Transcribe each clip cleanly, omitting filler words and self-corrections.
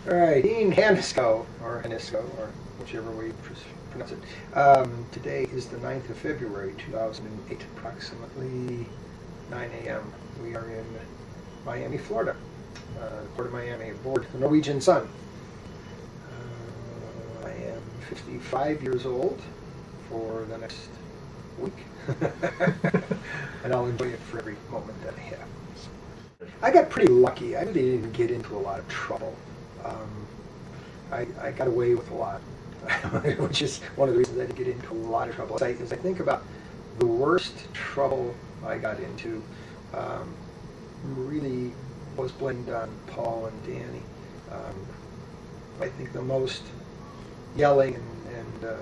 All right, Dean Hanisko, or whichever way you pronounce it. Today is the 9th of February, 2008, approximately 9 a.m. We are in Miami, Florida. Port of Miami, aboard the Norwegian Sun. I am 55 years old for the next week, and I'll enjoy it for every moment that I have. I got pretty lucky. I really didn't get into a lot of trouble. I got away with a lot, which is one of the reasons I didn't get into a lot of trouble. As I think about the worst trouble I got into, really was blamed on Paul and Danny. I think the most yelling and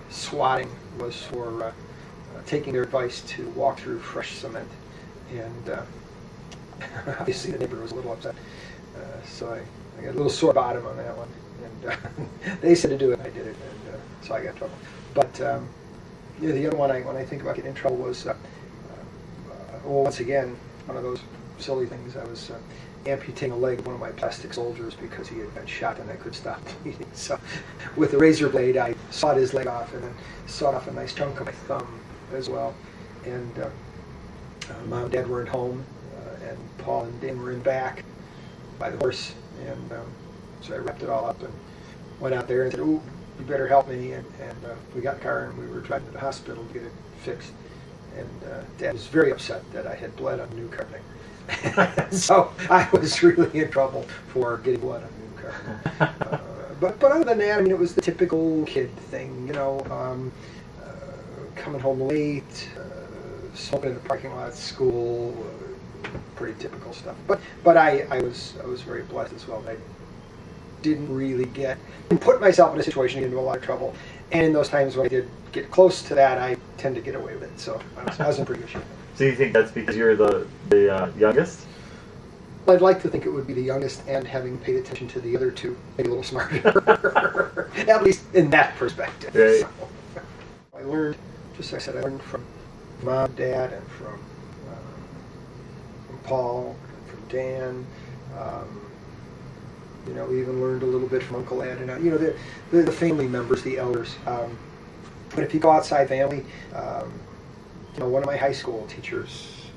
swatting was for taking their advice to walk through fresh cement, and obviously the neighbor was a little upset, so I got a little sore bottom on that one, and they said to do it, I did it, and so I got in trouble. But the other one, when I think about getting in trouble, was well, once again, one of those silly things. I was amputating a leg of one of my plastic soldiers because he had been shot and I could stop bleeding. So with a razor blade, I sawed his leg off and then sawed off a nice chunk of my thumb as well. And Mom and Dad weren't home, and Paul and Dan were in back by the horse, and so I wrapped it all up and went out there and said, "Ooh, you better help me." And we got in the car and we were driving to the hospital to get it fixed. And Dad was very upset that I had bled on new carpeting. So I was really in trouble for getting blood on new carpeting. But other than that, I mean, it was the typical kid thing, coming home late, smoking in the parking lot at school, pretty typical stuff. But I was very blessed as well. I didn't really put myself in a situation to get into a lot of trouble. And in those times when I did get close to that, I tend to get away with it. So I was in pretty good shape. So you think that's because you're the youngest? I'd like to think it would be the youngest, and having paid attention to the other two, maybe a little smarter. At least in that perspective. Right. So, I learned, just like I said, I learned from Mom, Dad, and from Paul, and from Dan. We even learned a little bit from Uncle Ed, and the family members, the elders. But if you go outside family, one of my high school teachers,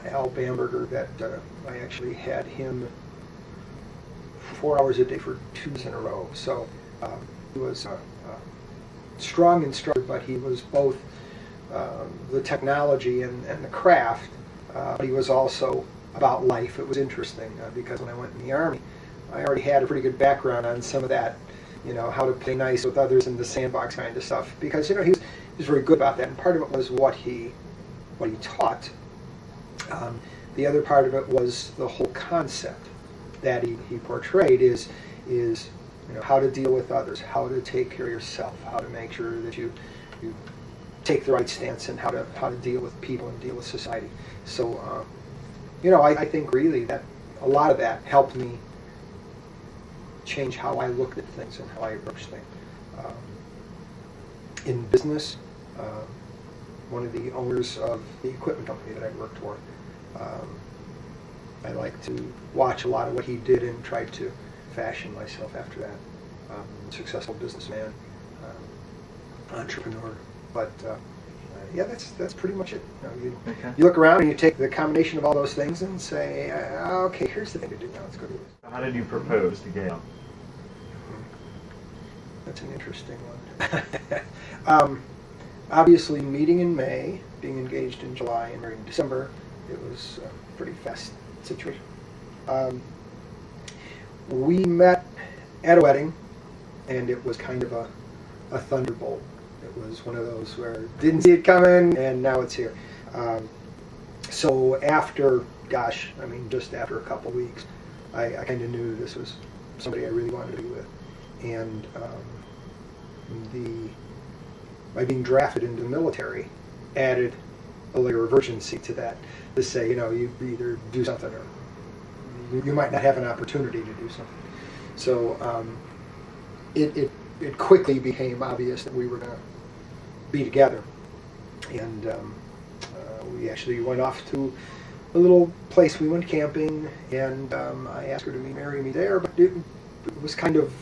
Al Bamberger, that I actually had him 4 hours a day for 2 days in a row. So he was strong instructor, but he was both the technology and the craft, but he was also about life. It was interesting because when I went in the Army, I already had a pretty good background on some of that, how to play nice with others in the sandbox kind of stuff, because he was very good about that, and part of it was what he taught. The other part of it was the whole concept that he portrayed is how to deal with others, how to take care of yourself, how to make sure that you take the right stance, and how to deal with people and deal with society. So I think really that a lot of that helped me change how I looked at things and how I approached things. In business, one of the owners of the equipment company that I worked for, I like to watch a lot of what he did and try to fashion myself after that. Successful businessman, entrepreneur, but that's pretty much it. You look around and you take the combination of all those things and say, okay, here's the thing to do now. Let's go do this. How did you propose to Gail? That's an interesting one. Obviously, meeting in May, being engaged in July, and married in December, it was a pretty fast situation. We met at a wedding, and it was kind of a thunderbolt. It was one of those where didn't see it coming, and now it's here. So after, just after a couple weeks, I kind of knew this was somebody I really wanted to be with. And by being drafted into the military added a layer of urgency to that, to say, you either do something or you might not have an opportunity to do something. So it quickly became obvious that we were going to be together. And we actually went off to a little place we went camping, and I asked her to marry me there, but it was kind of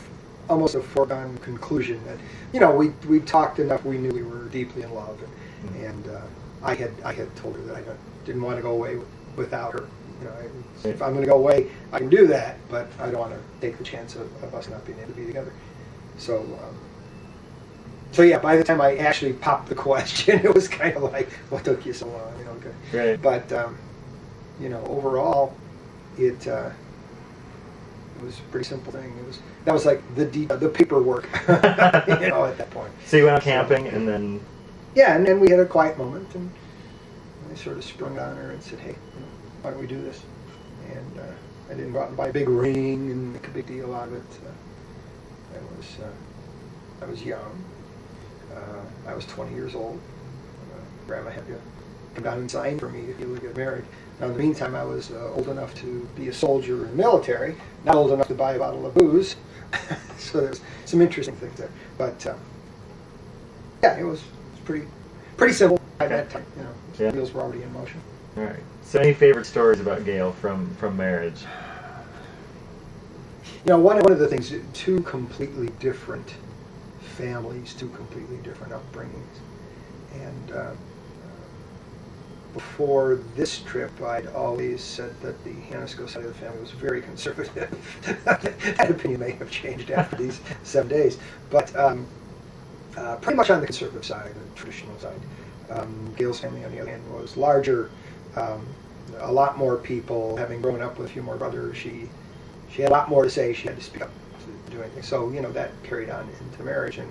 almost a foregone conclusion that, you know, we talked enough, we knew we were deeply in love, and I had told her that I didn't want to go away without her. You know, if I'm going to go away, I can do that, but I don't want to take the chance of us not being able to be together. So, so yeah, by the time I actually popped the question, it was kind of like, what took you so long? You know, Right. but you know, overall, it was a pretty simple thing. That was like the paperwork, you know, at that point. So you went out camping, and then Yeah, and then we had a quiet moment, and I sort of sprung on her and said, hey, you know, why don't we do this? And I didn't go out and buy a big ring and make a big deal out of it. I was young. I was 20 years old. Grandma had to come down and sign for me if you would get married. Now, in the meantime, I was old enough to be a soldier in the military, not old enough to buy a bottle of booze. So there's some interesting things there. But yeah, it was pretty simple at that time. You know, Yeah. the wheels were already in motion. all right. So any favorite stories about Gail from marriage? You know, one of the things, two completely different families, two completely different upbringings. And before this trip, I'd always said that the Hanisko side of the family was very conservative. That opinion may have changed after these 7 days. But pretty much on the conservative side, the traditional side. Gail's family, on the other hand, was larger, a lot more people. Having grown up with a few more brothers, she had a lot more to say. She had to speak up to do anything. So, you know, that carried on into marriage, and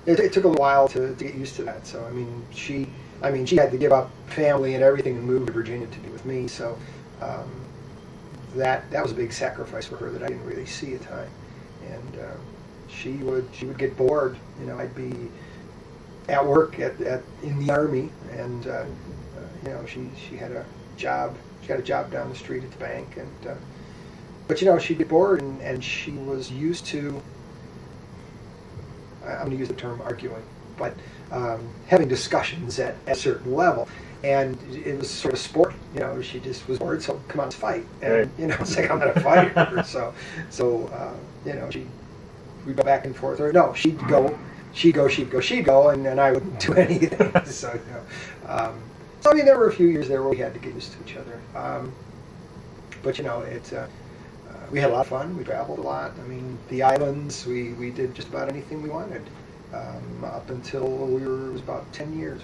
it took a little while to get used to that. So, I mean, she had to give up family and everything and move to Virginia to be with me. So, that was a big sacrifice for her that I didn't really see at the time. And she would get bored. You know, I'd be at work in the Army, and you know, she had a job. She had a job down the street at the bank, and but you know, she'd get bored, and she was used to, I'm going to use the term arguing, but having discussions at a certain level. And it was sort of sport, you know, she just was bored, so come on, let's fight. And, Right. you know, it's like, I'm going to fight her. So you know, we'd go back and forth. Or no, she'd go, and then I wouldn't do anything. So, you know, so I mean, there were a few years there where we had to get used to each other. But, you know, we had a lot of fun. We traveled a lot. I mean, the islands, we did just about anything we wanted. Up until it was about 10 years.